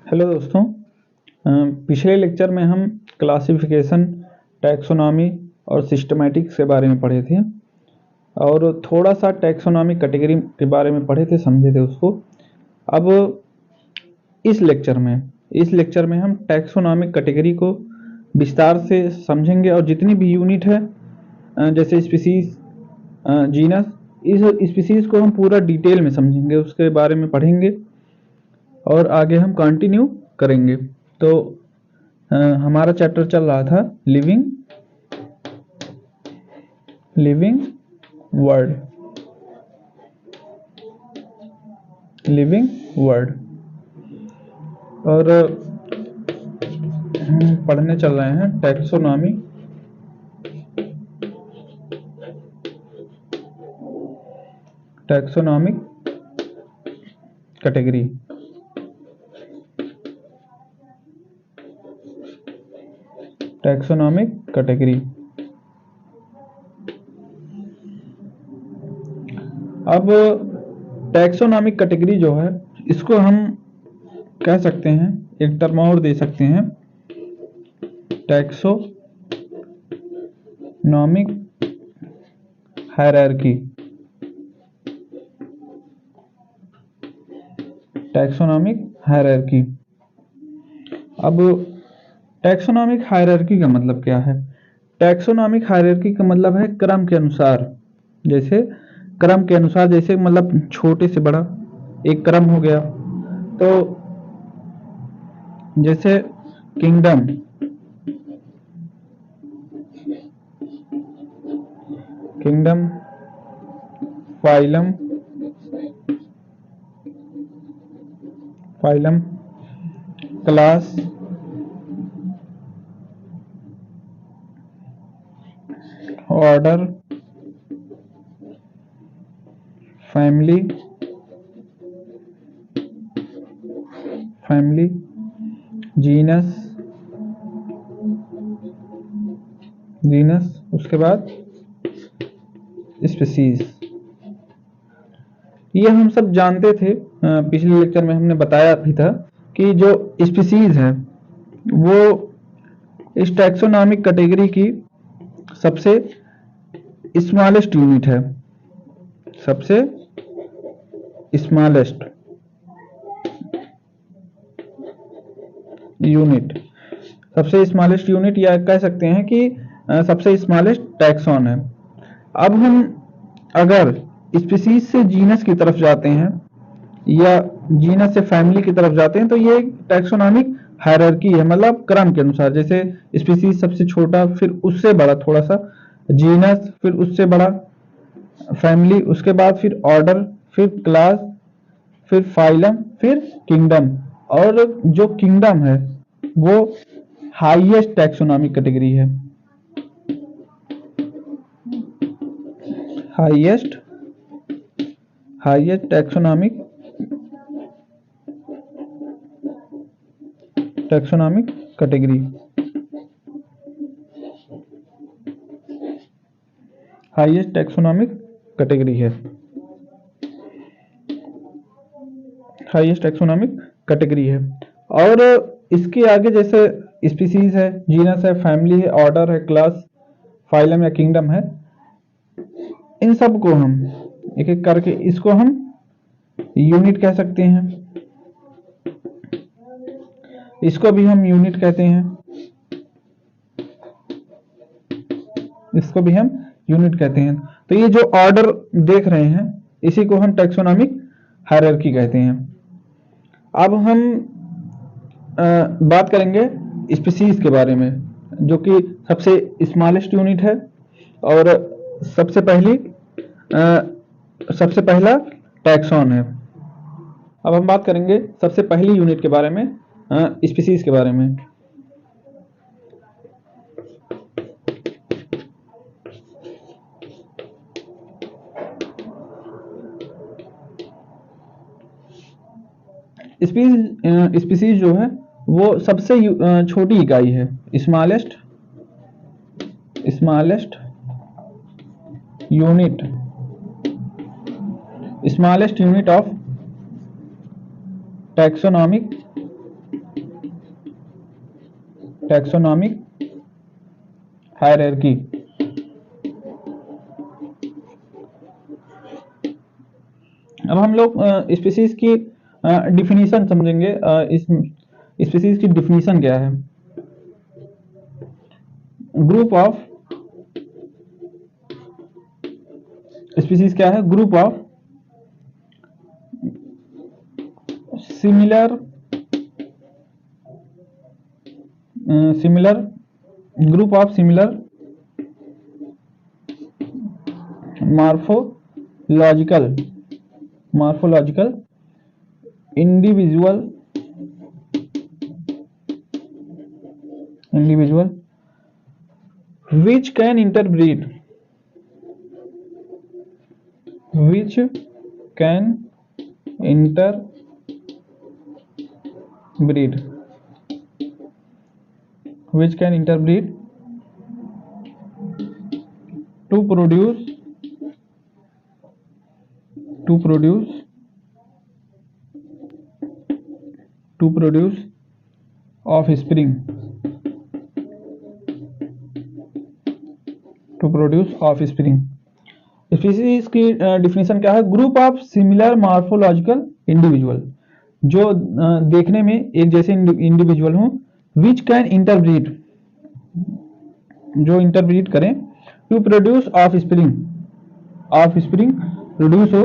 Hello दोस्तों। पिछले lecture में हम क्लासिफिकेशन, टैक्सोनॉमी और सिस्टमैटिक्स के बारे में पढ़े थे और थोड़ा सा टैक्सोनॉमी कैटेगरी के बारे में पढ़े थे, समझे थे उसको। अब इस लेक्चर में हम टैक्सोनॉमिक कैटेगरी को विस्तार से समझेंगे और जितनी भी यूनिट है जैसे स्पीसीज, जीनस, इस स्पीसीज को हम पूरा डिटेल में समझेंगे, उसके बारे में पढ़ेंगे और आगे हम कंटिन्यू करेंगे। तो हमारा चैप्टर चल रहा था लिविंग वर्ड और पढ़ने चल रहे हैं टैक्सोनॉमिक कैटेगरी। अब टैक्सोनॉमिक कैटेगरी जो है, इसको हम कह सकते हैं, एक टर्म और दे सकते हैं, टैक्सोनॉमिक हायरार्की। अब टैक्सोनॉमिक हायरार्की का मतलब क्या है? टैक्सोनॉमिक हायरार्की का मतलब है क्रम के अनुसार। जैसे मतलब छोटे से बड़ा एक क्रम हो गया। तो जैसे kingdom, phylum, class, order, family, genus, उसके बाद स्पीसीज। ये हम सब जानते थे, पिछले लेक्चर में हमने बताया भी था कि जो स्पीसीज है वो इस टैक्सोनॉमिक कैटेगरी की सबसे स्मॉलेस्ट यूनिट है। सबसे स्मॉलेस्ट यूनिट या कह सकते हैं कि सबसे स्मॉलेस्ट टैक्सॉन है। अब हम अगर स्पीसीज से जीनस की तरफ जाते हैं या जीनस से फैमिली की तरफ जाते हैं तो ये टैक्सोनॉमिक हायरार्की है, मतलब क्रम के अनुसार। जैसे स्पीसीज सबसे छोटा, फिर उससे बड़ा थोड़ा सा जीनस, फिर उससे बड़ा फैमिली, उसके बाद फिर ऑर्डर, फिर क्लास, फिर फाइलम, फिर किंगडम। और जो किंगडम है वो हाईएस्ट टैक्सोनॉमिक कैटेगरी है। Highest taxonomic category. Highest taxonomic category है। और इसके आगे जैसे स्पीसीज है, जीनस है, फैमिली है, ऑर्डर है, क्लास, फाइलम या किंगडम है, इन सब को हम एक एक करके इसको हम यूनिट कह सकते हैं। इसको भी हम यूनिट कहते हैं। तो ये जो ऑर्डर देख रहे हैं इसी को हम टैक्सोनॉमिक हायरार्की कहते हैं। अब हम बात करेंगे स्पीसीज के बारे में, जो कि सबसे स्मॉलेस्ट यूनिट है और सबसे पहला टैक्सॉन है। अब हम बात करेंगे सबसे पहली यूनिट के बारे में, स्पीसीज के बारे में। स्पीसीज जो है वो सबसे छोटी इकाई है, smallest unit of taxonomic taxonomic hierarchy. अब हम लोग स्पीसीज की डिफिनीशन समझेंगे। इस स्पीसीज की डिफिनीशन क्या है? ग्रुप ऑफ स्पीसीज क्या है? Group of similar group of similar morphological individual which can interbreed to produce offspring species की डिफिनीशन क्या है? Group of similar morphological individual, जो देखने में एक जैसे इंडिविजुअल हों, विच कैन इंटरब्रीड, जो इंटरब्रीड करें, टू प्रोड्यूस ऑफस्प्रिंग प्रोड्यूस हो,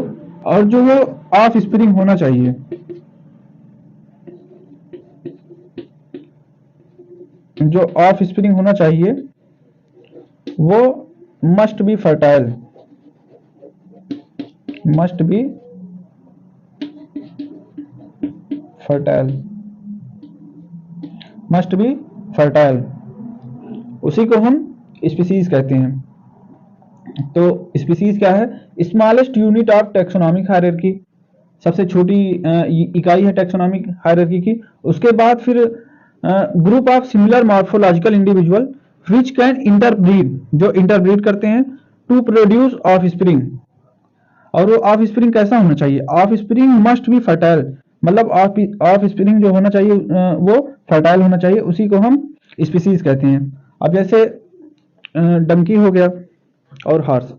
और जो वो ऑफस्प्रिंग होना चाहिए, जो ऑफस्प्रिंग होना चाहिए वो मस्ट बी फर्टाइल, उसी को हम स्पीसीज कहते हैं। तो स्पीसीज क्या है? Smallest unit of taxonomic hierarchy, सबसे छोटी इकाई है टैक्सोनॉमिक हायरार्की की। उसके बाद फिर group of similar morphological individual which can interbreed, जो इंटरब्रीड करते हैं, टू प्रोड्यूस ऑफस्प्रिंग, और वो ऑफस्प्रिंग कैसा होना चाहिए? ऑफस्प्रिंग मस्ट बी फर्टाइल, मतलब ऑफस्प्रिंग जो होना चाहिए वो फर्टाइल होना चाहिए, उसी को हम स्पीसीज कहते हैं। अब जैसे डंकी हो गया और हॉर्स,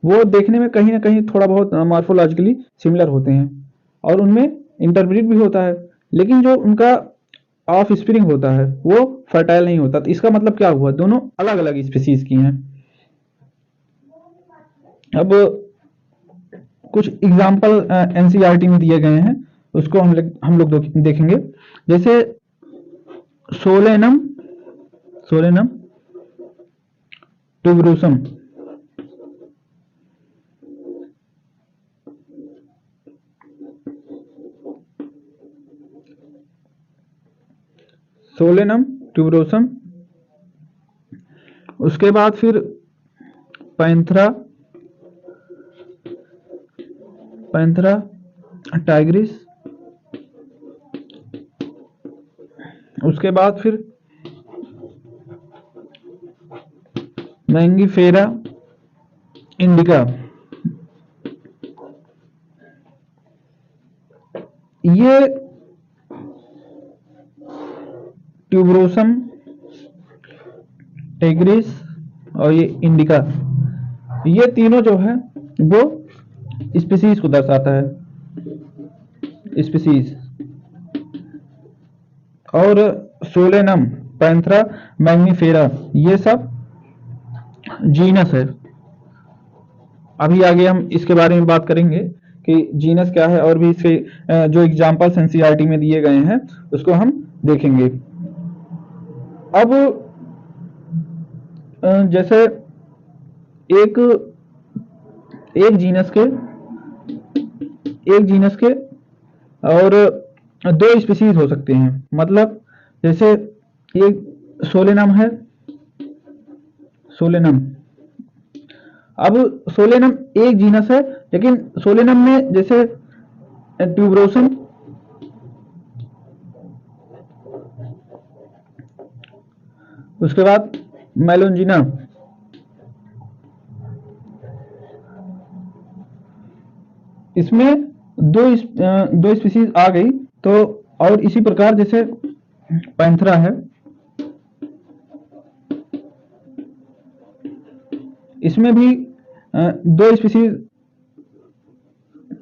वो देखने में कहीं ना कहीं थोड़ा बहुत मॉर्फोलॉजिकली सिमिलर होते हैं और उनमें इंटरब्रीड भी होता है, लेकिन जो उनका ऑफ स्प्रिंग होता है वो फर्टाइल नहीं होता। तो इसका मतलब क्या हुआ? दोनों अलग अलग स्पीसीज की हैं। अब कुछ एग्जाम्पल एनसीईआरटी में दिए गए हैं, उसको हम लोग देखेंगे। जैसे सोलेनम ट्यूबरोसम, उसके बाद फिर पैंथरा टाइग्रिस, उसके बाद फिर मैंगीफेरा इंडिका। ये ट्यूबरोसम, टाइग्रिस और ये इंडिका, ये तीनों जो है वो स्पीसीज को दर्शाता है, स्पीसीज। और सोलेनम, पैंथरा, मैंगनीफेरा, ये सब जीनस है। अभी आगे हम इसके बारे में बात करेंगे कि जीनस क्या है, और भी इसके जो एग्जाम्पल्स एनसीईआरटी में दिए गए हैं उसको हम देखेंगे। अब जैसे एक जीनस के और दो स्पीसीज हो सकते हैं। मतलब जैसे एक सोलेनम है, अब सोलेनम एक जीनस है, लेकिन सोलेनम में जैसे ट्यूबरोसम, उसके बाद मेलोंजिना, इसमें दो स्पीसीज आ गई। तो और इसी प्रकार जैसे पैंथरा है, इसमें भी दो स्पीसीज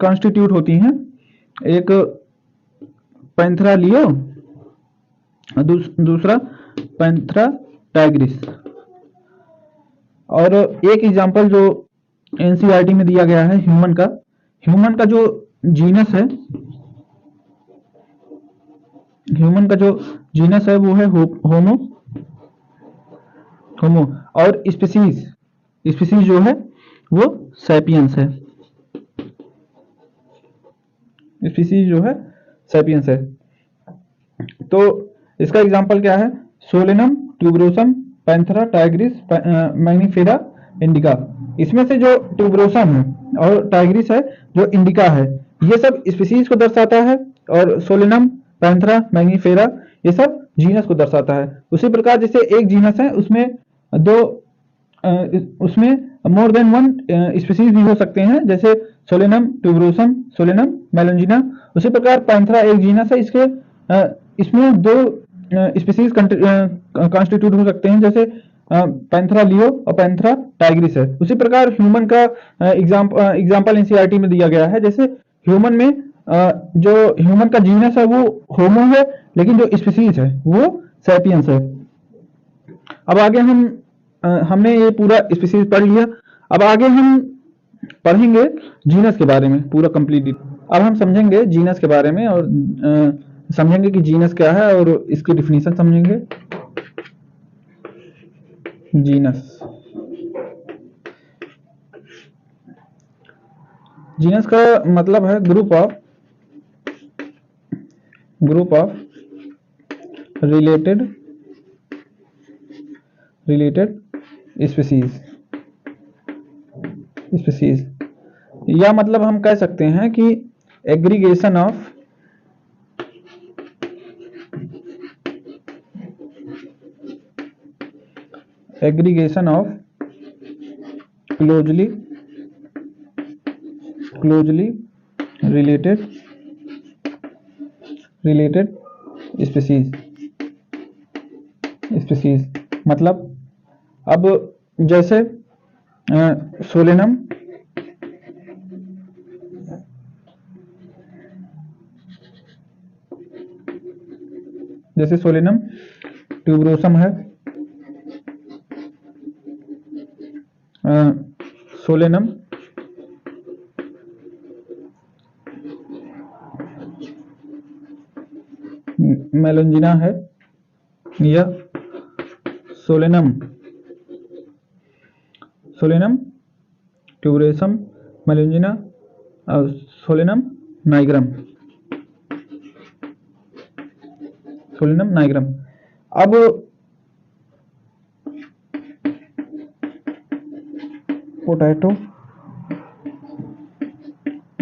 कॉन्स्टिट्यूट होती हैं, एक पैंथरा लियो और दूसरा पैंथरा टाइग्रिस। और एक एग्जांपल जो एनसीईआरटी में दिया गया है ह्यूमन का जो जीनस है, वो है होमो, और स्पीसीज जो है वो सैपियंस है। तो इसका एग्जांपल क्या है? Solanum, tuberosum, Panthera Tigris, Mangifera indica. इसमें से जो ट्यूबरोसम है और टाइग्रिस है, जो इंडिका है, ये सब स्पीसीज को दर्शाता है, और सोलेनम, पैंथरा, मैग्निफेरा ये सब जीनस को दर्शाता है। उसी प्रकार जैसे एक जीनस है, उसमें मोर देन वन स्पीसीज भी हो सकते हैं, जैसे सोलेनम ट्यूबरोसम, सोलेनम मेलंजिना। उसी प्रकार पैंथरा एक जीनस है, इसमें दो स्पीसीज कॉन्स्टिट्यूट हो सकते हैं, जैसे पैंथरा लियो और पैंथरा टाइग्रिस है। उसी प्रकार ह्यूमन का एग्जांपल एनसीईआरटी में दिया गया है, जैसे ह्यूमन में जो ह्यूमन का जीनस है वो होमो है, लेकिन जो स्पीसीज है वो सैपियंस है। अब आगे हमने ये पूरा स्पीसीज पढ़ लिया। अब आगे हम पढ़ेंगे जीनस के बारे में पूरा कंप्लीटली। अब हम समझेंगे जीनस के बारे में, और समझेंगे कि जीनस क्या है और इसकी डिफिनीशन समझेंगे। जीनस का मतलब है ग्रुप ऑफ रिलेटेड स्पीसीज, या मतलब हम कह सकते हैं कि aggregation of closely related species. मतलब अब जैसे सोलेनम, ट्यूबरोसम है, सोलेनम मेलंजिना है, या सोलेनम ट्यूबरोसम मेलंजिना और सोलेनम नाइग्रम। अब पोटैटो,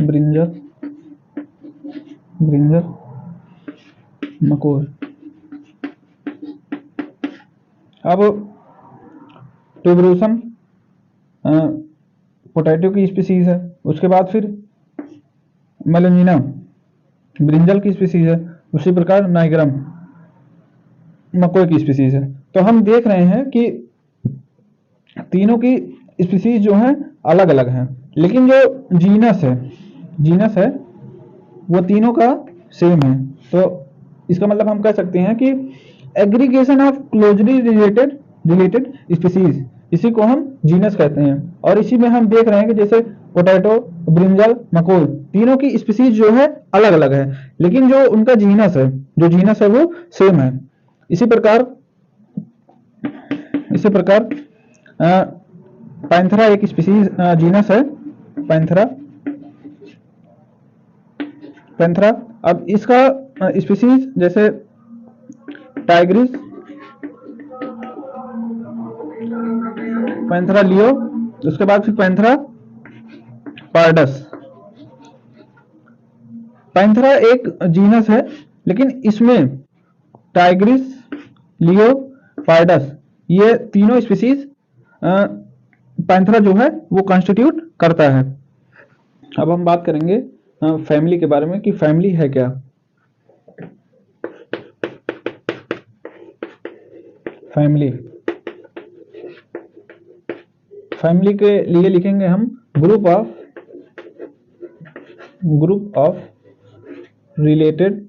ब्रिंजल, मकोर। अब ट्यूबरोसम पोटैटो की स्पीसीज है, उसके बाद फिर मेलंजिना ब्रिंजल की स्पीसीज है, उसी प्रकार नाइग्रम मकोई की स्पीसीज है। तो हम देख रहे हैं कि तीनों की स्पीसीज जो हैं अलग अलग हैं, लेकिन जो जीनस है वो तीनों का सेम है। तो इसका मतलब हम कह सकते हैं कि aggregation of closely related species, इसी को हम जीनस कहते हैं। और इसी में हम देख रहे हैं कि जैसे पोटैटो, ब्रिंजल, मकोई, तीनों की स्पीसीज जो है अलग अलग है, लेकिन जो उनका जीनस है वो सेम है। इसी प्रकार पैंथरा एक स्पीसीज जीनस है, पैंथरा। अब इसका स्पीसीज जैसे टाइग्रिस, पैंथरा लियो, उसके बाद फिर पैंथरा पार्डस। पैंथरा एक जीनस है, लेकिन इसमें टाइग्रिस, लियो, पार्डस ये तीनों स्पीसीज पैंथरा जो है वो कॉन्स्टिट्यूट करता है। अब हम बात करेंगे फैमिली के बारे में कि फैमिली है क्या। फैमिली के लिए लिखेंगे हम group of related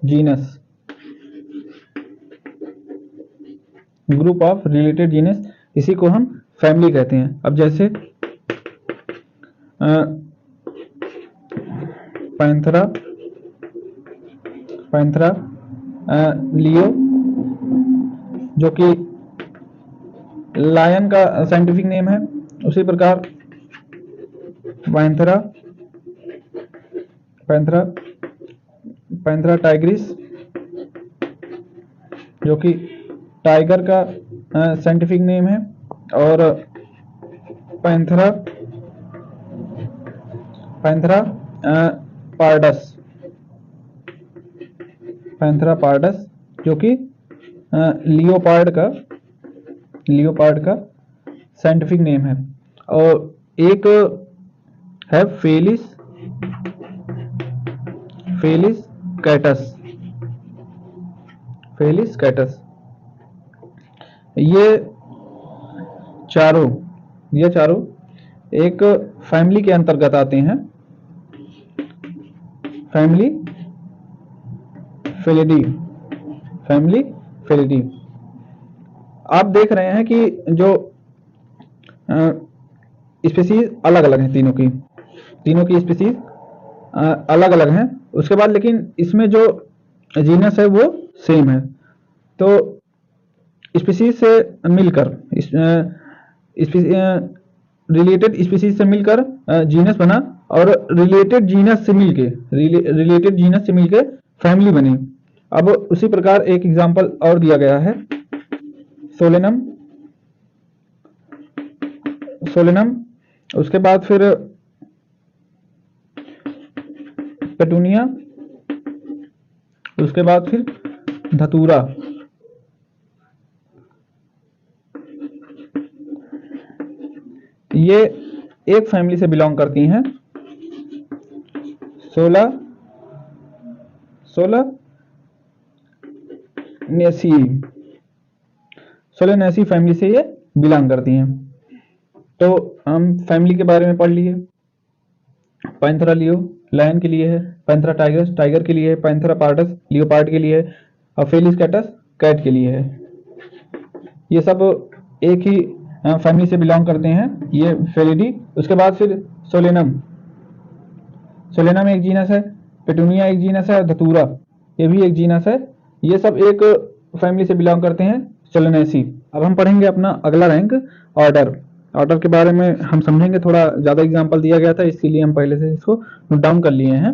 genus, group of related genus, इसी को हम फैमिली कहते हैं। अब जैसे पैंथरा लियो, जो कि लायन का साइंटिफिक नेम है, उसी प्रकार पैंथरा टाइग्रिस, जो कि टाइगर का साइंटिफिक नेम है, और पैंथरा पार्डस, जो कि लियोपार्ड का साइंटिफिक नेम है। और एक है फेलिस कैटस। ये चारों एक फैमिली के अंतर्गत आते हैं, फैमिली फेलिडी। आप देख रहे हैं कि जो स्पीसीज अलग अलग हैं, तीनों की स्पीसीज अलग अलग हैं। उसके बाद लेकिन इसमें जो जीनस है वो सेम है। तो स्पीसीज से मिलकर रिलेटेड स्पीसीज से मिलकर जीनस बना, और रिलेटेड जीनस से मिलके फैमिली बनी। अब उसी प्रकार एक एग्जांपल और दिया गया है, सोलेनम, उसके बाद फिर पेटूनिया, उसके बाद फिर धतूरा। ये एक फैमिली से बिलोंग करती हैं, सोलेनेसी फैमिली से ये बिलोंग करती हैं। तो हम फैमिली के बारे में पढ़ लिए। पैंथरा लियो लायन के लिए है, पैंथरा टाइगर्स टाइगर के लिए है, पैंथरा पार्डस लियोपार्ड के लिए है, और फेलिस कैटस कैट के लिए है। ये सब एक ही फैमिली से बिलोंग करते हैं, ये फेलिडी। उसके बाद फिर सोलेनम एक जीनस है, पेटूनिया एक जीनस है, धतूरा ये भी एक जीनस है। ये सब एक फैमिली से बिलोंग करते हैं, सोलेनेसी। अब हम पढ़ेंगे अपना अगला रैंक, ऑर्डर के बारे में हम समझेंगे। थोड़ा ज़्यादा एग्जाम्पल दिया गया था, इसलिए हम पहले से इसको नोट डाउन कर लिए हैं।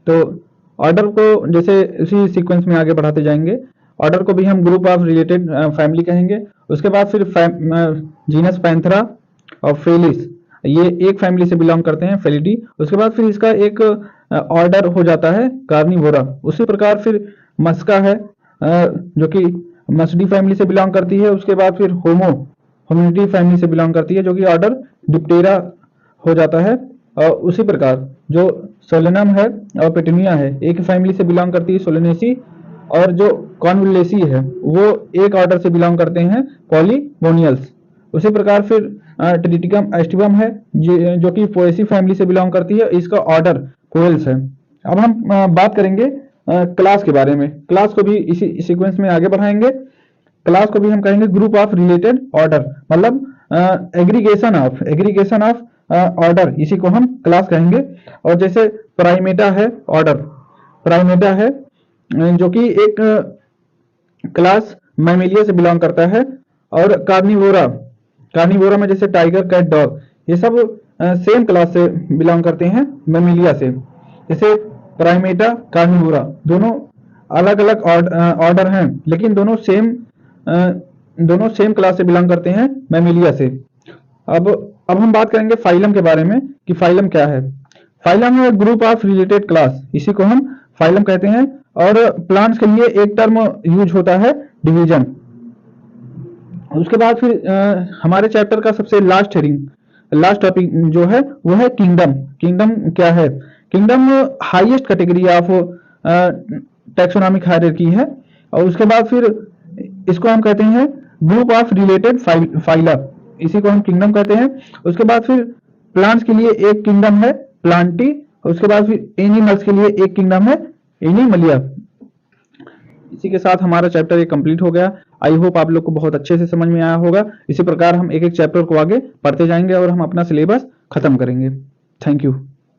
तो ऑर्डर को जैसे उसी सीक्वेंस में आगे बढ़ाते जाएंगे। ऑर्डर को भी हम ग्रुप ऑफ रिलेटेड फैमिली कहेंगे। उसके बाद फिर जीनस पैंथरा और फेलिस, ये एक फैमिली से बिलोंग करते हैं, फेलिडी। उसके बाद फिर इसका एक ऑर्डर हो जाता है कार्निवोरा। उसी प्रकार फिर मस्का है, जो कि मस्डी फैमिली से बिलोंग करती है। उसके बाद फिर होमिनिडी फैमिली से बिलोंग करती है, जो कि ऑर्डर डिप्टेरा हो जाता है। और उसी प्रकार जो सोलेनम है और पेटूनिया है, एक फैमिली से बिलोंग करती है, सोलेनेसी। और जो कॉन्वुलेसी है वो एक ऑर्डर से बिलोंग करते हैं, पॉलीगोनियल्स। उसी प्रकार फिर ट्रिटिकम एस्टिवम है, जो कि पोएसी फैमिली से बिलोंग करती है, इसका ऑर्डर कोएल्स है। अब हम बात करेंगे क्लास के बारे में। क्लास को भी इसी सीक्वेंस में आगे बढ़ाएंगे। क्लास को भी हम कहेंगे ग्रुप ऑफ रिलेटेड ऑर्डर, मतलब एग्रीगेशन ऑफ ऑर्डर, इसी को हम क्लास कहेंगे। और जैसे प्राइमेटा है, प्राइमेटा है जो कि एक क्लास मैमेलिया से बिलोंग करता है। और कार्निवोरा में जैसे टाइगर, कैट, डॉग, ये सब सेम क्लास से बिलोंग करते हैं, मैमेलिया से। जैसे प्राइमेटा, कार्निवोरा दोनों अलग अलग ऑर्डर हैं, लेकिन दोनों सेम क्लास से बिलोंग करते हैं, मैमेलिया से। अब हम बात करेंगे फाइलम के बारे में कि फाइलम क्या है। फाइलम है ग्रुप ऑफ रिलेटेड क्लास, इसी को हम फाइलम कहते हैं। और प्लांट्स के लिए एक टर्म यूज होता है, डिवीजन। उसके बाद फिर हमारे चैप्टर का सबसे लास्ट टॉपिक जो है वो है किंगडम। किंगडम क्या है? Kingdom highest category of taxonomic hierarchy है। और उसके बाद फिर इसको हम कहते हैं ग्रुप ऑफ रिलेटेड फाइला, इसी को हम किंगडम कहते हैं। उसके बाद फिर प्लांट्स के लिए एक किंगडम है प्लांटी, उसके बाद फिर एनिमल्स के लिए एक किंगडम है एनिमलिया। इसी के साथ हमारा चैप्टर ये कंप्लीट हो गया। आई होप आप लोग को बहुत अच्छे से समझ में आया होगा। इसी प्रकार हम एक एक चैप्टर को आगे पढ़ते जाएंगे और हम अपना सिलेबस खत्म करेंगे। Thank you.